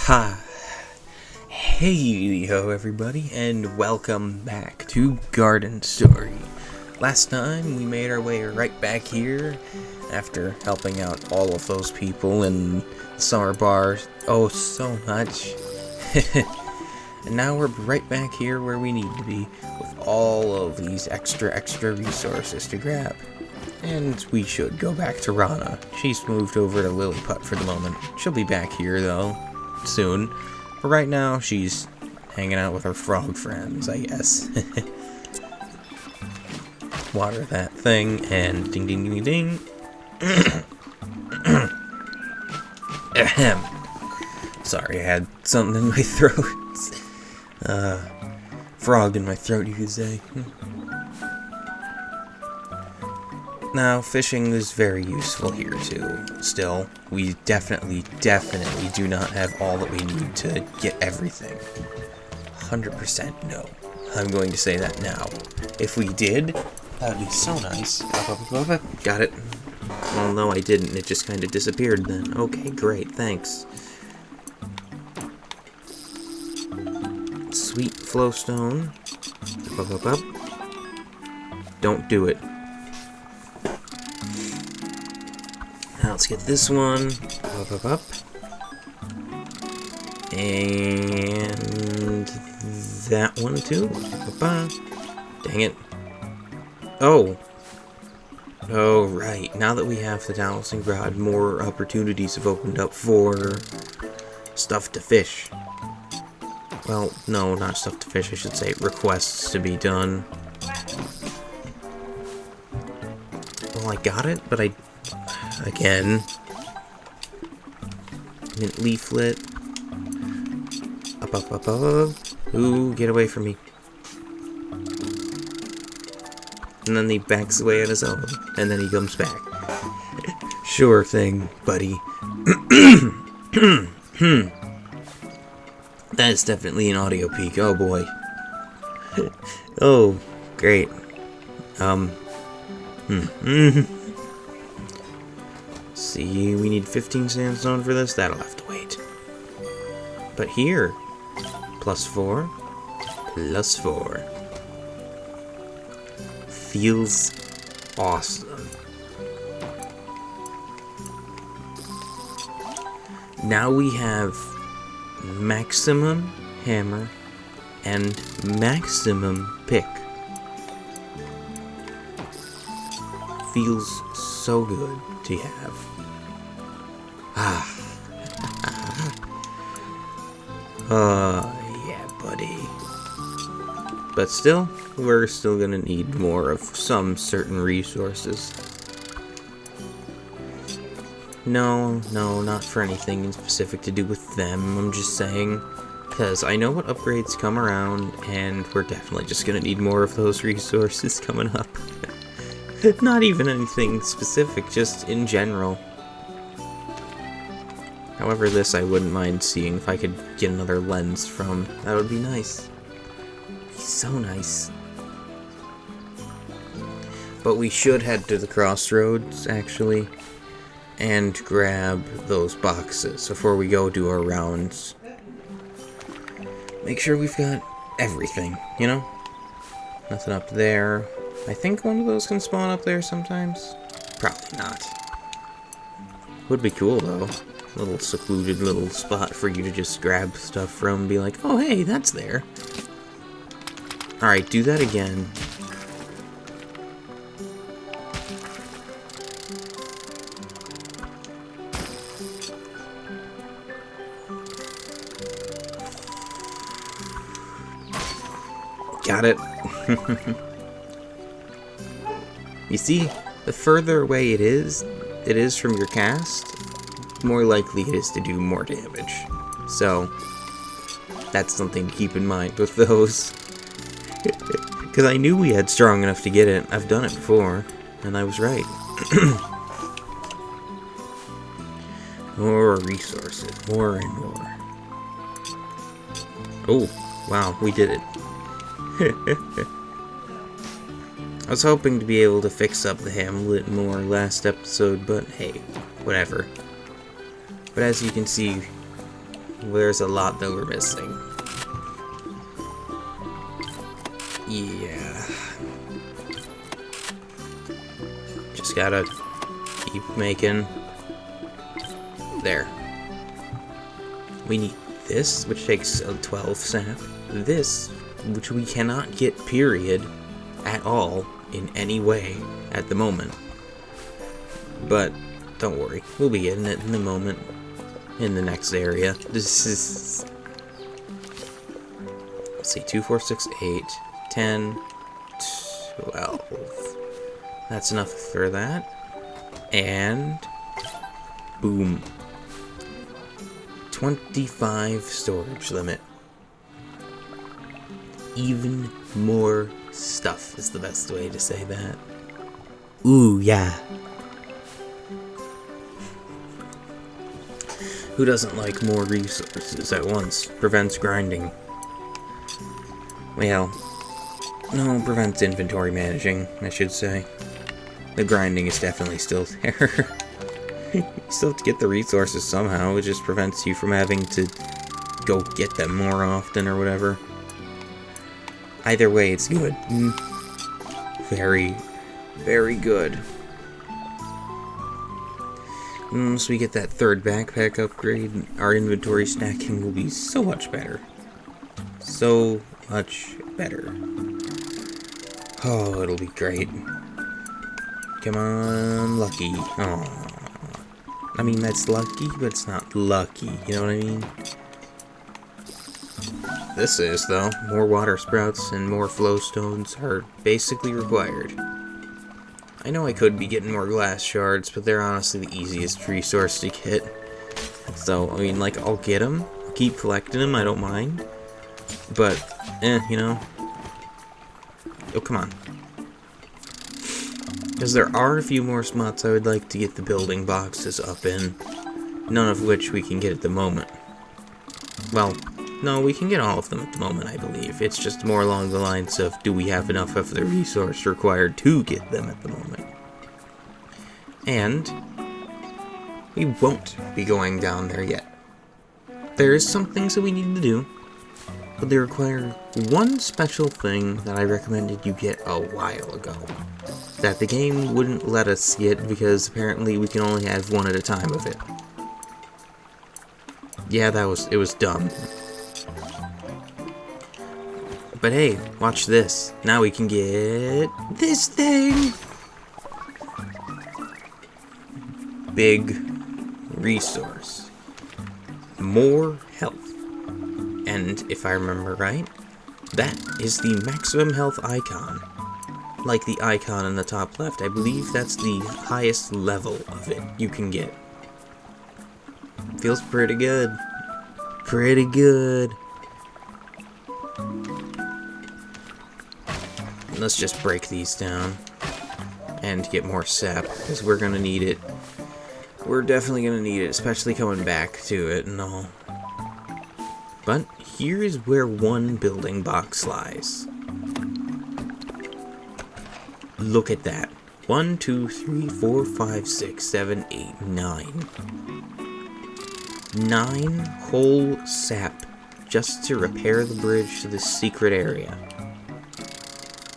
Ha! Hey yo everybody, and welcome back to Garden Story. Last time we made our way right back here after helping out all of those people in the summer bar so much. And now we're right back here where we need to be with all of these extra resources to grab. And we should go back to Rana. She's moved over to Lilliput for the moment. She'll be back here though soon. But right now she's hanging out with her frog friends, I guess. Water that thing and ding ding ding ding. Ahem. Sorry, I had something in my throat. Frog in my throat, you could say. Now, fishing is very useful here too. Still, we definitely do not have all that we need to get everything. 100% no. I'm going to say that now. If we did, that would be so nice. Got it. Well, no, I didn't. It just kind of disappeared then. Okay, great. Thanks. Sweet flowstone. Don't do it. Now let's get this one. Up. And that one too. Dang it. Oh, right. Now that we have the Dowsing Rod, more opportunities have opened up for stuff to fish. Well, no, not stuff to fish, I should say. Requests to be done. Well, I got it, but again. Mint leaflet. Up. Ooh, get away from me. And then he backs away on his own. And then he comes back. Sure thing, buddy. That is definitely an audio peak. Oh boy. Oh, great. See, we need 15 sandstone for this. That'll have to wait. But here, +4, +4. Feels awesome. Now we have maximum hammer and maximum pick. Feels so good to have. Yeah, buddy. But still, we're still gonna need more of some certain resources. No, not for anything in specific to do with them, I'm just saying, because I know what upgrades come around, and we're definitely just gonna need more of those resources coming up. Not even anything specific, just in general. However, this I wouldn't mind seeing if I could get another lens from. That would be nice. So nice. But we should head to the crossroads, actually, and grab those boxes before we go do our rounds. Make sure we've got everything, you know? Nothing up there. I think one of those can spawn up there sometimes. Probably not. Would be cool, though. Little secluded little spot for you to just grab stuff from and be like, oh, hey, that's there. Alright, do that again. Got it. You see, the further away it is from your cast, the more likely it is to do more damage. So, that's something to keep in mind with those. Because I knew we had strong enough to get it. I've done it before, and I was right. More resources, more and more. Oh, wow, we did it. I was hoping to be able to fix up the hamlet more last episode, but hey, whatever. But as you can see, there's a lot that we're missing. Yeah. Just gotta keep making. There. We need this, which takes 12 sap. This, which we cannot get, period, at all, in any way, at the moment. But, don't worry, we'll be getting it in a moment, in the next area. This is... Let's see, 2, 4, 6, 8, 10, 12. That's enough for that. And... boom. 25 storage limit. Even more stuff is the best way to say that. Ooh, yeah. Who doesn't like more resources at once? Prevents grinding. Well, no, prevents inventory managing, I should say. The grinding is definitely still there. You still have to get the resources somehow. It just prevents you from having to go get them more often or whatever. Either way, it's good. Very, very good. Once we get that third backpack upgrade, our inventory stacking will be so much better. So much better. Oh, it'll be great. Come on, lucky. Aww. I mean, that's lucky, but it's not lucky, you know what I mean? This is, though. More water sprouts and more flowstones are basically required. I know I could be getting more glass shards, but they're honestly the easiest resource to get. So, I mean, like, I'll get them, I'll keep collecting them, I don't mind. But, you know. Oh, come on. Because there are a few more spots I would like to get the building boxes up in, none of which we can get at the moment. Well, no, we can get all of them at the moment, I believe. It's just more along the lines of, do we have enough of the resource required to get them at the moment? And we won't be going down there yet. There is some things that we need to do, but they require one special thing that I recommended you get a while ago. That the game wouldn't let us get because apparently we can only have one at a time of it. Yeah, it was dumb. But hey, watch this. Now we can get this thing! Big resource. More health. And if I remember right, that is the maximum health icon. Like the icon in the top left, I believe that's the highest level of it you can get. Feels pretty good. Pretty good. Let's just break these down and get more sap, because we're gonna need it. We're definitely gonna need it, especially coming back to it and all. But here is where one building box lies. Look at that. 1, 2, 3, 4, 5, 6, 7, 8, 9. 9 whole sap just to repair the bridge to this secret area.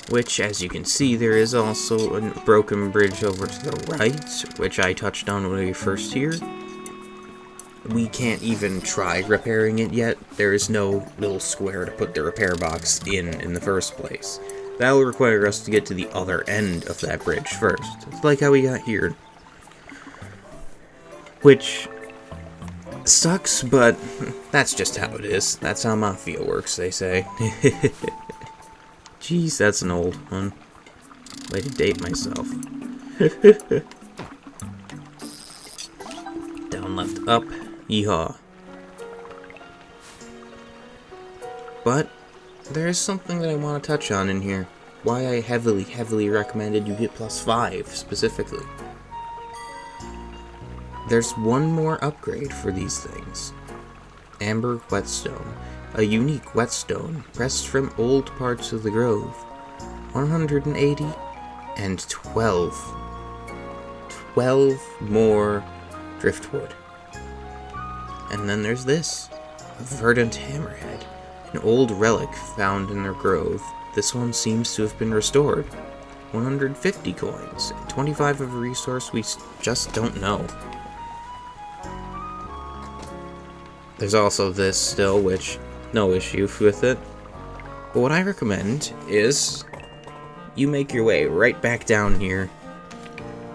Which, as you can see, there is also a broken bridge over to the right, which I touched on when we were first here. We can't even try repairing it yet. There is no little square to put the repair box in the first place. That will require us to get to the other end of that bridge first. It's like how we got here. Which sucks, but that's just how it is. That's how Mafia works, they say. Jeez, that's an old one. Way to date myself. Down, left, up. Yeehaw. But there is something that I want to touch on in here. Why I heavily recommended you get +5 specifically. There's one more upgrade for these things. Amber Whetstone. A unique whetstone pressed from old parts of the grove. 180 and 12. 12 more driftwood. And then there's this. verdant hammerhead, an old relic found in their grove. This one seems to have been restored. 150 coins, and 25 of a resource we just don't know. There's also this still, which, no issue with it. But what I recommend is you make your way right back down here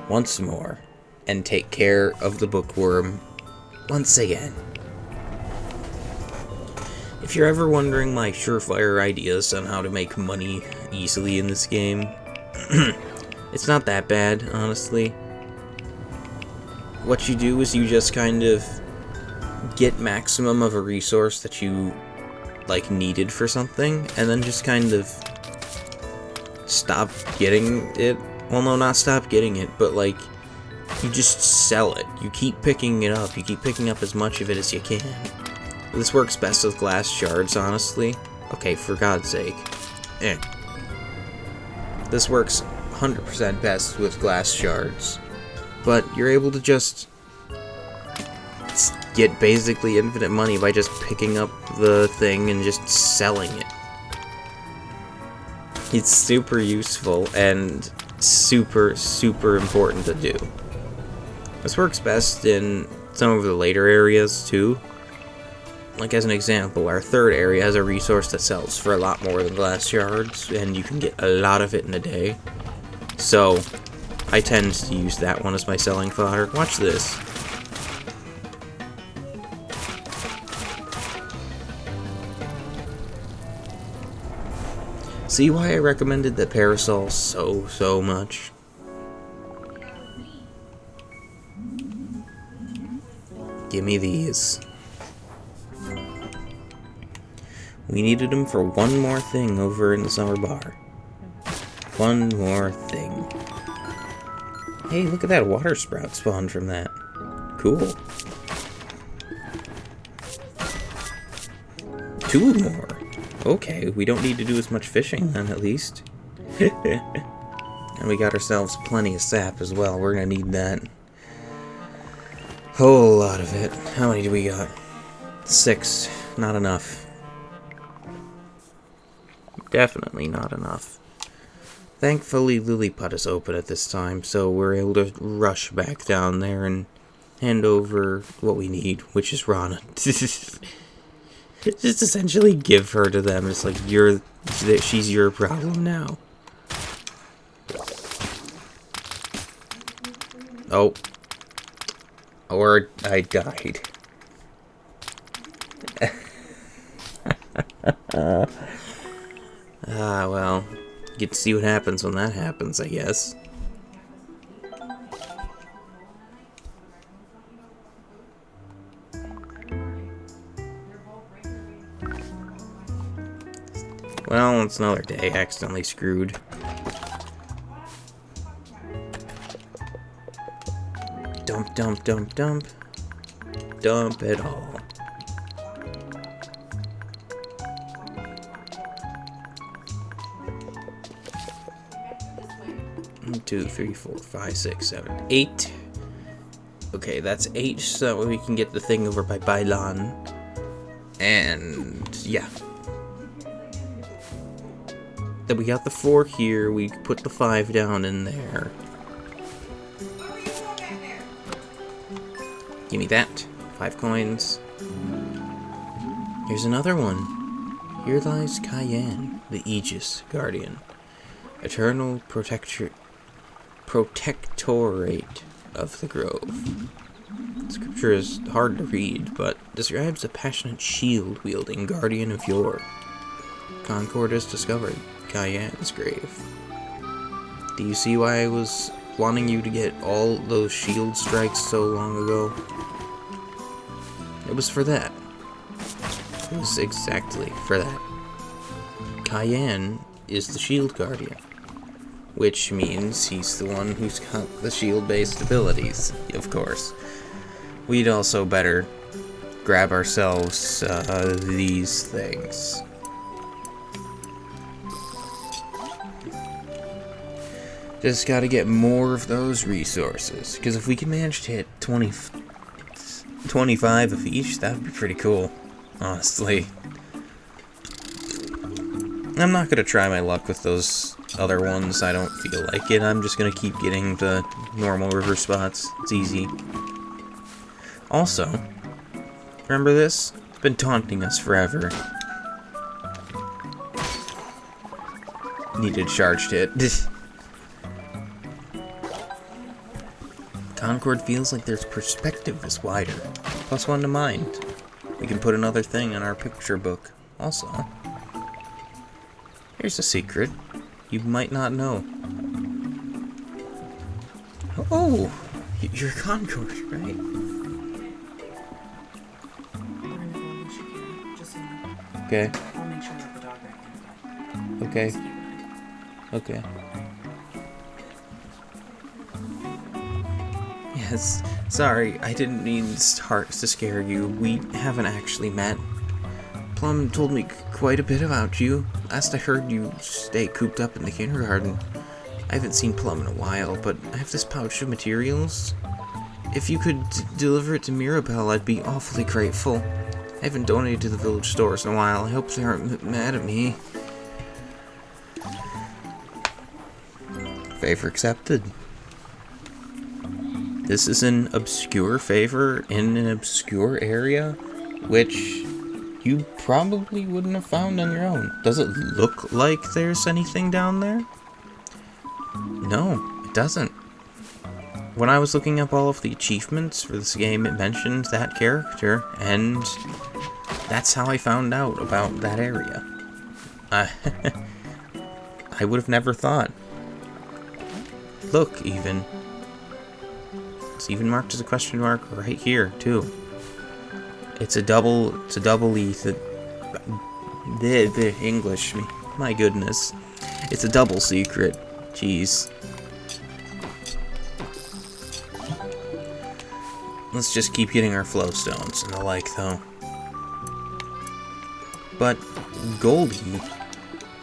once more and take care of the bookworm once again. If you're ever wondering my surefire ideas on how to make money easily in this game, it's not that bad, honestly. What you do is you just kind of get maximum of a resource that you, like, needed for something, and then just kind of stop getting it. Well, no, not stop getting it, but, like, you just sell it. You keep picking it up. You keep picking up as much of it as you can. This works best with glass shards, honestly. Okay, for God's sake. This works 100% best with glass shards. But you're able to just get basically infinite money by just picking up the thing and just selling it. It's super useful and super, super important to do. This works best in some of the later areas, too. Like, as an example, our third area has a resource that sells for a lot more than glass shards, and you can get a lot of it in a day. So, I tend to use that one as my selling fodder. Watch this. See why I recommended the parasol so much? Give me these. We needed them for one more thing over in the summer bar. One more thing. Hey, look at that water sprout spawned from that. Cool. 2 more. Okay, we don't need to do as much fishing then, at least. And we got ourselves plenty of sap as well. We're gonna need that. Whole lot of it. How many do we got? 6. Not enough. Definitely not enough. Thankfully, Lilliput is open at this time, so we're able to rush back down there and hand over what we need, which is Rana. Just essentially give her to them. It's like, she's your problem now. Oh. Or I died. Well, you get to see what happens when that happens, I guess. Well, it's another day accidentally screwed. Dump, dump, dump, dump. Dump it all. 1, 2, 3, 4, 5, 6, 7, 8. Okay, that's 8, so we can get the thing over by Bailan. And yeah. Then we got the 4 here, we put the 5 down in there. Give me that. 5 coins. Here's another one. Here lies Cayenne, the Aegis Guardian. Eternal Protectorate of the Grove. Scripture is hard to read, but describes a passionate shield-wielding guardian of yore. Concord has discovered Cayenne's grave. Do you see why I was wanting you to get all those shield strikes so long ago? It was for that. It was exactly for that. Cayenne is the shield guardian, which means he's the one who's got the shield-based abilities, of course. We'd also better grab ourselves these things. Just gotta get more of those resources, because if we can manage to hit 25 of each, that would be pretty cool. honestly. I'm not gonna try my luck with those other ones. I don't feel like it. I'm just gonna keep getting the normal river spots. It's easy. Also, remember this? It's been taunting us forever. Needed charged hit. Concord feels like their perspective is wider. +1 to mind. We can put another thing in our picture book. Also, here's a secret you might not know. Oh, you're Concord, right? We're gonna go and Shakira, just so you know. Okay. I'll make sure that the dog back in. Okay. Just keep an eye. Okay. Yes, sorry, I didn't mean to scare you. We haven't actually met. Plum told me quite a bit about you. Last I heard, you stay cooped up in the kindergarten. I haven't seen Plum in a while, but I have this pouch of materials. If you could deliver it to Mirabelle, I'd be awfully grateful. I haven't donated to the village stores in a while. I hope they aren't mad at me. Favor accepted. This is an obscure favor in an obscure area, which you probably wouldn't have found on your own. Does it look like there's anything down there? No, it doesn't. When I was looking up all of the achievements for this game, it mentioned that character, and that's how I found out about that area. I would have never thought. Look, even. It's even marked as a question mark right here, too. It's a double E. The English, my goodness. It's a double secret. Jeez. Let's just keep getting our flow stones and the like, though. But Goldie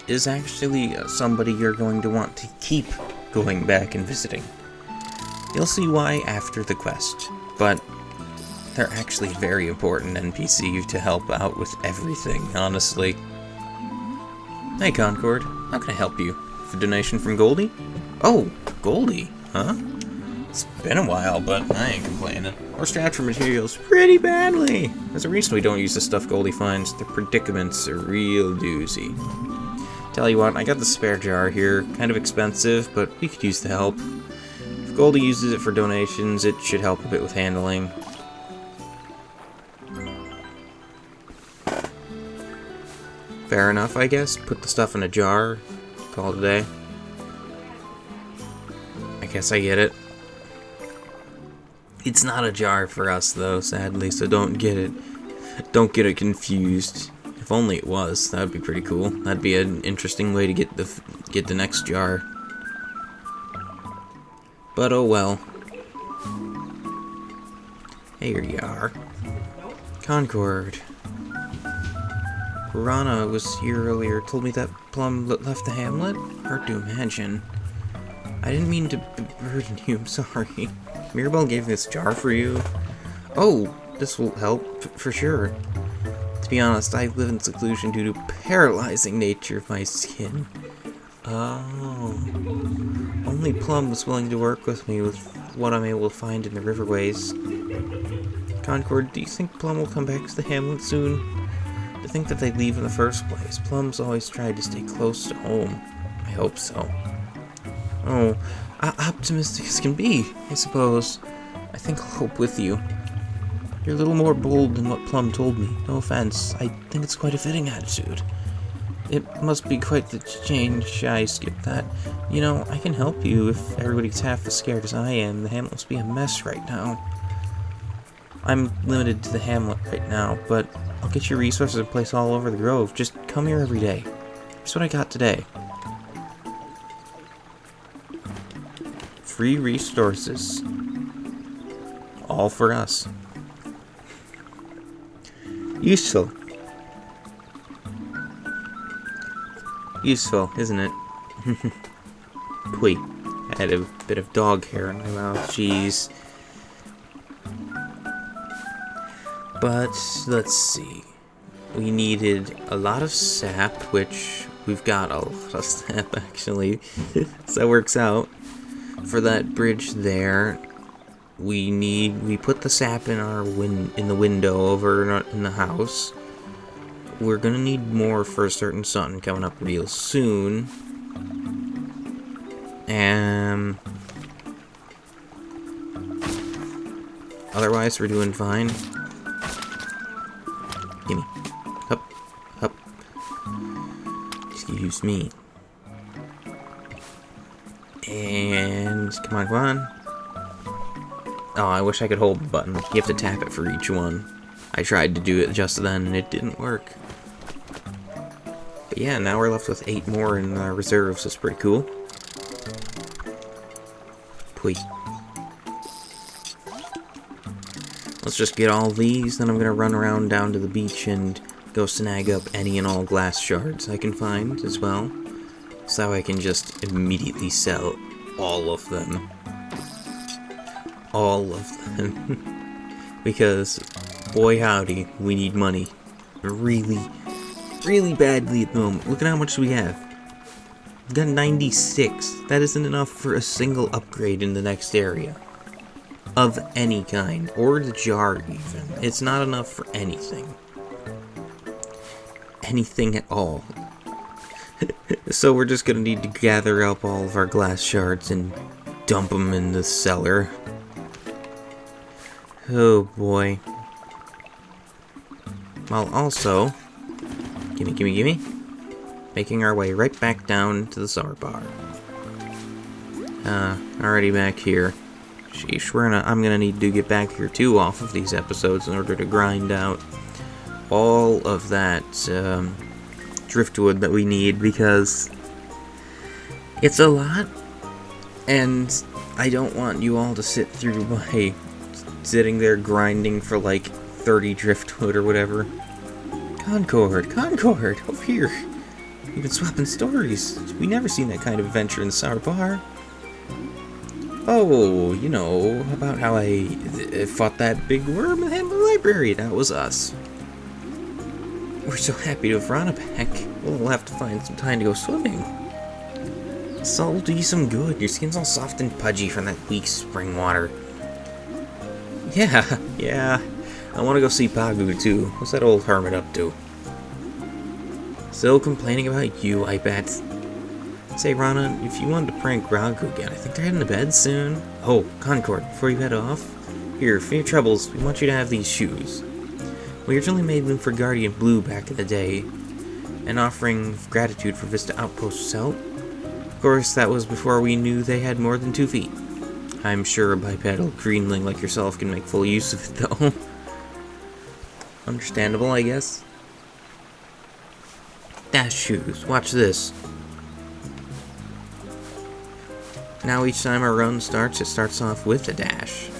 is actually somebody you're going to want to keep going back and visiting. You'll see why after the quest, but they're actually very important NPC to help out with everything, honestly. Hey Concord, how can I help you? For donation from Goldie? Oh, Goldie, huh? It's been a while, but I ain't complaining. We're strapped for materials pretty badly. There's a reason we don't use the stuff Goldie finds. The predicaments are real doozy. Tell you what, I got the spare jar here. Kind of expensive, but we could use the help. If Goldie uses it for donations, it should help a bit with handling. Fair enough, I guess. Put the stuff in a jar. Call it a day. I guess I get it. It's not a jar for us, though, sadly, so don't get it confused. If only it was, that would be pretty cool. That'd be an interesting way to get the next jar. But oh well. Here you are. Concord. Rana was here earlier, told me that Plum left the hamlet. Hard to imagine. I didn't mean to burden you, I'm sorry. Mirabelle gave this jar for you. Oh, this will help, for sure. To be honest, I live in seclusion due to paralyzing nature of my skin. Oh. Only Plum was willing to work with me with what I'm able to find in the riverways. Concord, do you think Plum will come back to the hamlet soon? To think that they'd leave in the first place. Plum's always tried to stay close to home. I hope so. Oh, optimistic as can be, I suppose. I think I'll hope with you. You're a little more bold than what Plum told me. No offense. I think it's quite a fitting attitude. It must be quite the change. I skipped that. You know, I can help you if everybody's half as scared as I am. The hamlet must be a mess right now. I'm limited to the hamlet right now, but I'll get you resources in place all over the grove. Just come here every day. Here's what I got today. Free resources. All for us. Useful. Useful, isn't it? Wait, I had a bit of dog hair in my mouth, jeez. But, let's see. we needed a lot of sap, which we've got a lot of sap actually, so that works out. For that bridge there, we put the sap in the window over in the house. We're gonna need more for a certain sun coming up real soon. Otherwise, we're doing fine. Gimme. Up. Up. Excuse me. And come on, come on. Oh, I wish I could hold the button. You have to tap it for each one. I tried to do it just then, and it didn't work. But yeah, now we're left with 8 more in reserves. It's pretty cool. Please. Let's just get all these, then I'm gonna run around down to the beach and go snag up any and all glass shards I can find as well. So I can just immediately sell all of them. All of them. Because, boy howdy, we need money. Really, really badly at the moment. Look at how much we have. We've got 96. That isn't enough for a single upgrade in the next area. Of any kind. Or the jar, even. It's not enough for anything. Anything at all. So we're just gonna need to gather up all of our glass shards and dump them in the cellar. Oh boy. While also, gimme, making our way right back down to the summer bar. Already back here. Sheesh, I'm gonna need to get back here too off of these episodes in order to grind out all of that driftwood that we need, because it's a lot, and I don't want you all to sit through my sitting there grinding for like 30 driftwood or whatever. Concord, over here. We've been swapping stories. We never seen that kind of adventure in Sour Bar. Oh, you know, about how I fought that big worm in the library. That was us. We're so happy to have Rana back. We'll have to find some time to go swimming. Salt will do you some good. Your skin's all soft and pudgy from that weak spring water. Yeah. I want to go see Pagu, too. What's that old hermit up to? Still complaining about you, I bet. Say, Rana, if you wanted to prank Ragu again, I think they're heading to bed soon. Oh, Concord, before you head off, here, for your troubles, we want you to have these shoes. We originally made them for Guardian Blue back in the day, an offering of gratitude for Vista Outpost's help. Of course, that was before we knew they had more than 2 feet. I'm sure a bipedal greenling like yourself can make full use of it, though. Understandable, I guess. Dash shoes. Watch this. Now each time our run starts, it starts off with a dash.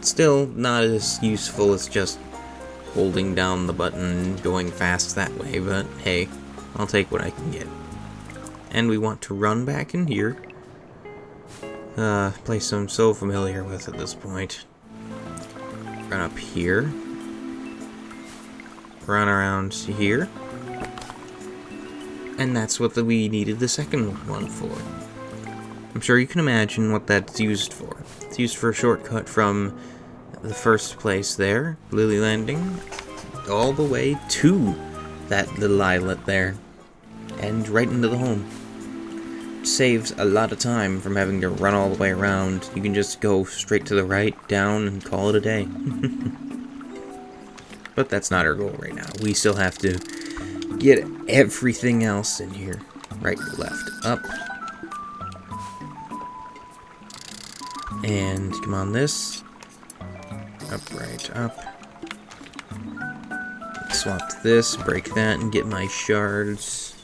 Still not as useful as just holding down the button and going fast that way, but hey, I'll take what I can get. And we want to run back in here. Place I'm so familiar with at this point. Run up here. Run around here. And that's what we needed the second one for. I'm sure you can imagine what that's used for. It's used for a shortcut from the first place there, Lily Landing, all the way to that little islet there, and right into the home. Saves a lot of time from having to run all the way around. You can just go straight to the right, down, and call it a day. But that's not our goal right now. We still have to get everything else in here. Right, left, up. And come on, this. Up, right, up. Swap to this, break that, and get my shards.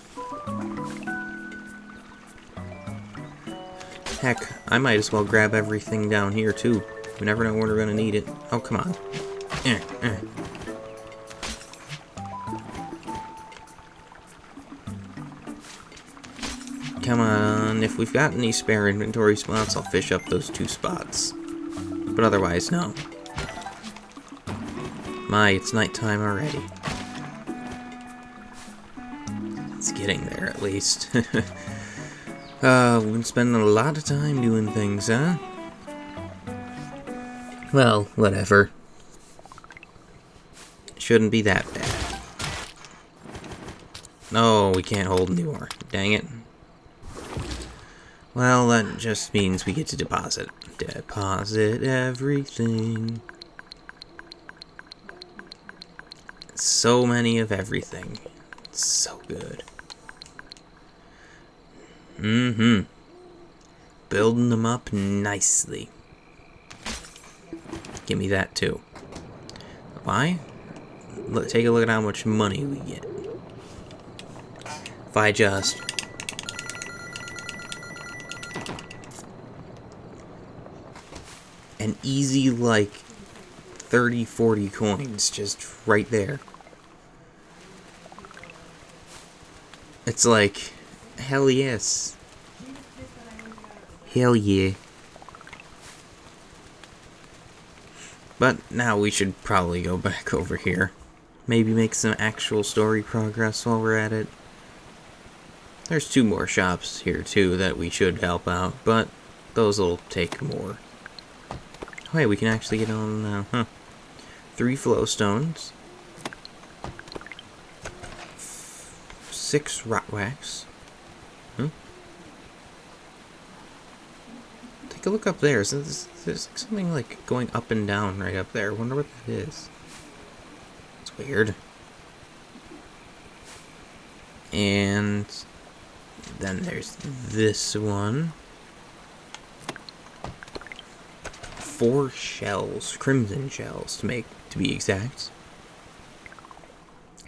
Heck, I might as well grab everything down here, too. We never know when we're gonna need it. Oh, come on. Come on, if we've got any spare inventory spots, I'll fish up those 2 spots. But otherwise, no. My, it's nighttime already. It's getting there, at least. We've been spending a lot of time doing things, huh? Well, whatever. Shouldn't be that bad. No, we can't hold anymore. Dang it. Well, that just means we get to deposit. Deposit everything. So many of everything. It's so good. Building them up nicely. Give me that too. Why? Take a look at how much money we get. If I just... an easy, like, 30, 40 coins just right there. It's like, hell yes. Hell yeah. But now we should probably go back over here. Maybe make some actual story progress while we're at it. There's 2 more shops here too that we should help out, but those will take more. Oh, hey, we can actually get on now, huh? 3 flowstones. 6 rot wax. Huh? Take a look up there. There's like something like going up and down right up there. I wonder what that is. It's weird. And then there's this one. 4 shells, crimson shells to be exact.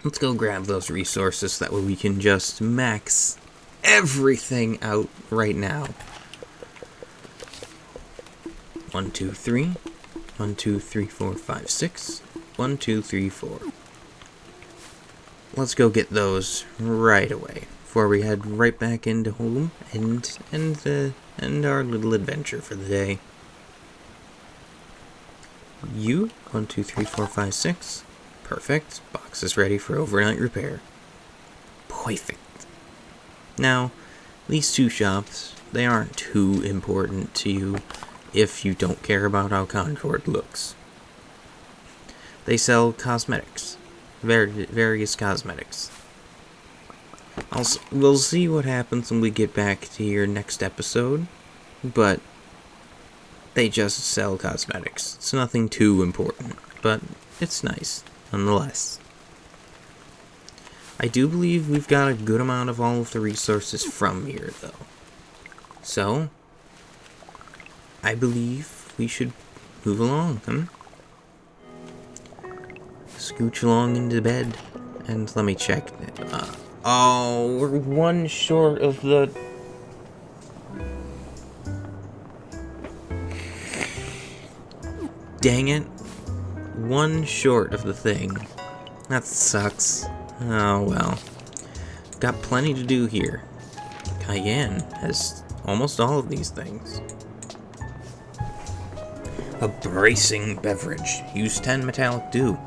Let's go grab those resources, that way we can just max everything out right now. 1, 2, 3. 1, 2, 3, 4, 5, 6. 1, 2, 3, 4. Let's go get those right away before we head right back into home and our little adventure for the day. 1, 2, 3, 4, 5, 6. Perfect. Box is ready for overnight repair. Perfect. Now, these 2 shops, they aren't too important to you if you don't care about how Concord looks. They sell cosmetics. Various cosmetics. We'll see what happens when we get back to your next episode, but they just sell cosmetics. It's nothing too important, but it's nice, nonetheless. I do believe we've got a good amount of all of the resources from here, though. So, I believe we should move along, Scooch along into bed, and let me check. Oh, we're 1 short of the... Dang it. 1 short of the thing. That sucks. Oh well. Got plenty to do here. Cayenne has almost all of these things. A bracing beverage. Use 10 metallic dew.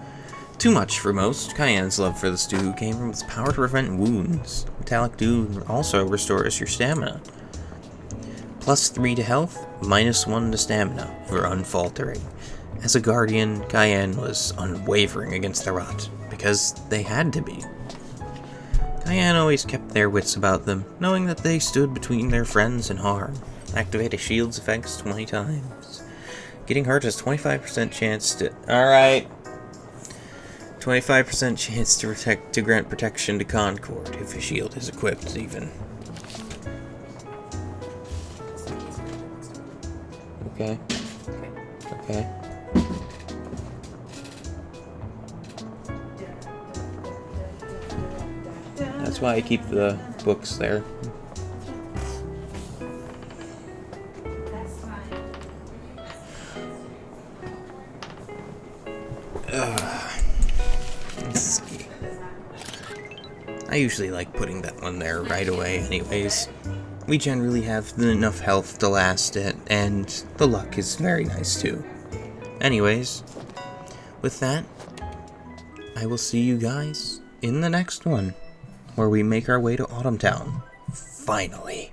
Too much for most. Cayenne's love for the stew came from its power to prevent wounds. Metallic dew also restores your stamina. +3 to health, -1 to stamina for unfaltering. As a guardian, Cayenne was unwavering against the rot, because they had to be. Cayenne always kept their wits about them, knowing that they stood between their friends and harm. Activate a shield's effects 20 times. Getting hurt has 25% chance to... Alright. 25% chance to grant protection to Concord, if a shield is equipped, even. Okay. Okay. That's why I keep the books there. Let's see. I usually like putting that one there right away anyways. We generally have enough health to last it, and the luck is very nice too. Anyways, with that, I will see you guys in the next one, where we make our way to Autumn Town. Finally.